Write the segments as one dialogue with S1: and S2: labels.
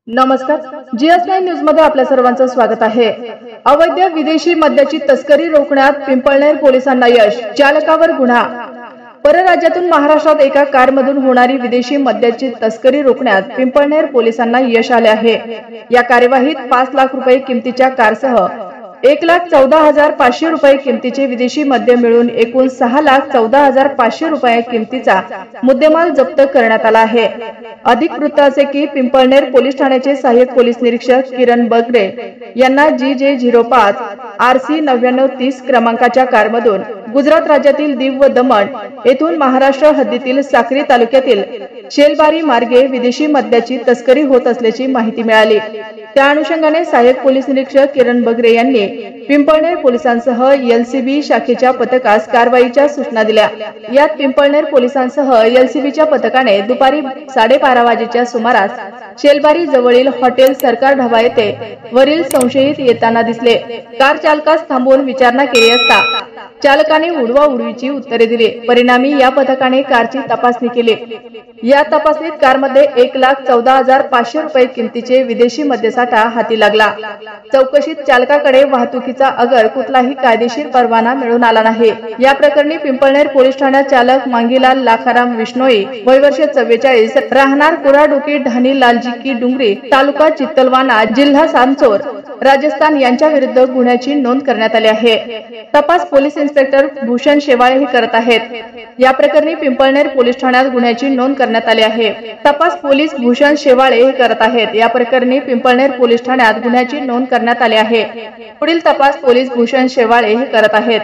S1: नमस्कार, GS9 news मध्ये आपल्या सर्वांचं स्वागत आहे। अवैध विदेशी मद्याची तस्करी रोखण्यात पिंपळनेर पोलिसांना यश, चालकावर गुन्हा। परराज्यातून महाराष्ट्रात एका कारमधून होणारी विदेशी मद्याची तस्करी रोखण्यात पिंपळनेर पोलिसांना यश आले आहे। या कार्यवाहीत 5 लाख रुपये किमतीच्या कारसह 1,14,500 रुपये किमतीचे विदेशी मद्य मिळून एकूण 6,14,500 रुपये किमतीचा मुद्देमाल जप्त करण्यात आला आहे। अधिक वृत्त असे की पिंपळनेर पोलीस ठाण्याचे सहाय्यक पोलीस निरीक्षक किरण बगरे यांना GJ05 RC 9930 क्रमांकाच्या कारमधून गुजरात राज्यातील दीव व दमण येथून महाराष्ट्र हद्दीतील साक्री तालुक्यातील शेलबारी मार्गे विदेशी मद्याची तस्करी होत असल्याची माहिती मिळाली। त्या अनुषंगाने सहाय्यक पोलीस निरीक्षक किरण बगरे यांनी पिंपळनेर पोलिसांसह LCB शाखेच्या पथकास कारवाईच्या सूचना दिल्या। यात पिंपळनेर पोलिसांसह LCBच्या पथकाने दुपारी 12:30 वाजेच्या सुमारास शेलबारी जवळील हॉटेल सरकार ढाबा येथे वरील संशयित येताना दिसले। कार चालकास थांबवून विचारणा केली असता चालकाने उडवाउडवीची उत्तरे दिली। परिणामी या पथकाने कारची तपासणी केली। या तपासणीत कारमध्ये 1,14,500 रुपये किमतीचे विदेशी मद्यसाठा हाती लागला। चौकशीत चालकाकडे वाहतुकीचा अगर कुठलाही कायदेशीर परवाना मिळून आला नाही। या प्रकरणी पिंपळनेर पोलीस ठाण्यात चालक मांगीलाल लाखाराम विष्णोई वय वर्ष 44 राहणार कुराडोकी ढाणी लालजी की डुंगरी तालुका चित्तलवाना जिल्हा सांचोर राजस्थान यांच्या विरुद्ध गुन्ह्याची नोंद करण्यात आली आहे। तपास पोलीस इन्स्पेक्टर भूषण शेवाळे हे करत आहेत। या प्रकरणी पिंपळनेर पोलीस ठाण्यात गुन्ह्याची नोंद करण्यात आली आहे। तपास पोलीस भूषण शेवाळे हे करत आहेत। या प्रकरणी पिंपळनेर पोलीस ठाण्यात गुन्ह्याची नोंद करण्यात आली आहे। पुढील तपास पोलीस भूषण शेवाळे हे करत आहेत।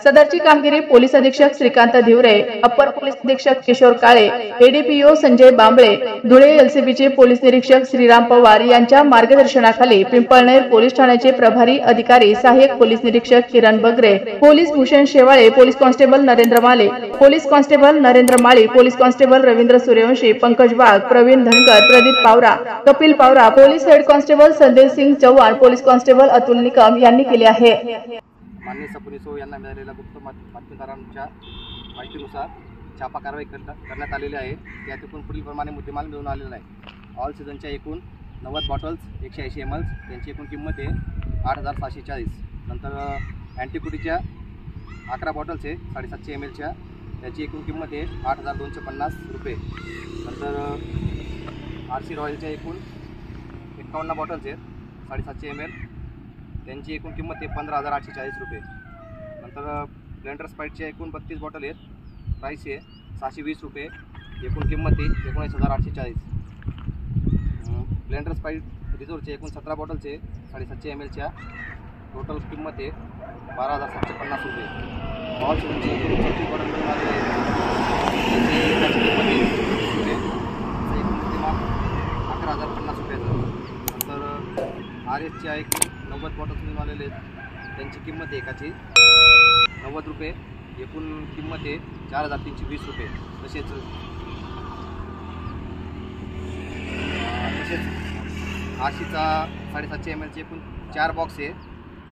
S1: सदरची कामगिरी पोलीस अधीक्षक श्रीकांत धिवरे, अप्पर पोलीस अधीक्षक किशोर काळे, ADPO संजय बांबळे, धुळे LCBचे पोलीस निरीक्षक श्रीराम पवार यांच्या मार्गदर्शनाखाली पिंपळनेर पोलीस ठाण्याचे प्रभारी अधिकारी सहाय्यक पोलीस निरीक्षक Kiran Bagre, police Bhushan Shewale, police constable Narendra Male, police constable Narendra Mali, police constable Ravindra Suryavanshi, Pankaj Wagh, Pravin Dhangar, Pradeep Pawara, Kapil Pawara, police head constable Sandesh Singh Chavan, police constable Atul Nikam यांनी केले आहे।
S2: माननीय सपोनिसो यांना मिळालेल्या गुप्त बातमीदारांच्या माहितीनुसार छापा कारवाई करण्यात आलेली आहे। त्यातून पुढील प्रमाणे मुद्देमाल मिळून आलेला आहे। ऑल सीझनच्या एकूण 90 बॉटल्स 180 ml त्यांची एकूण किंमत आहे 8,740। नंतर अँटीकुटीच्या 11 बॉटल्स आहे 750 mlच्या त्याची एकूण किंमत आहे 8,250 रुपये। नंतर RC रॉयलच्या एकूण 51 बॉटल्स आहेत 750 ml त्यांची एकूण किंमत आहे 15,840 रुपये। नंतर ब्लेंडर स्प्राइटच्या एकूण 32 बॉटल आहेत, प्राइस आहे 620 रुपये, एकूण किंमत आहे 19,840। ब्लेंडर स्प्राइट रिझोरचे एकूण 17 बॉटल्स आहे 750 mlच्या टोटल किंमत आहे 12,750 रुपये। ऑल सीझनची एकूण 34 बॉटल मिळून आलेले आहेत त्याची किंमत आहे 20 रुपये, एकूण मुद्देमाल 11,050 रुपयाचं। नंतर RSच्या एकूण 90 बॉटल्स मिळून आलेले आहेत त्यांची किंमत आहे एकाची 90 रुपये, एकूण किंमत आहे 4,320 रुपये। तसेच RCचा 750 mlचे एकूण 4 बॉक्स आहे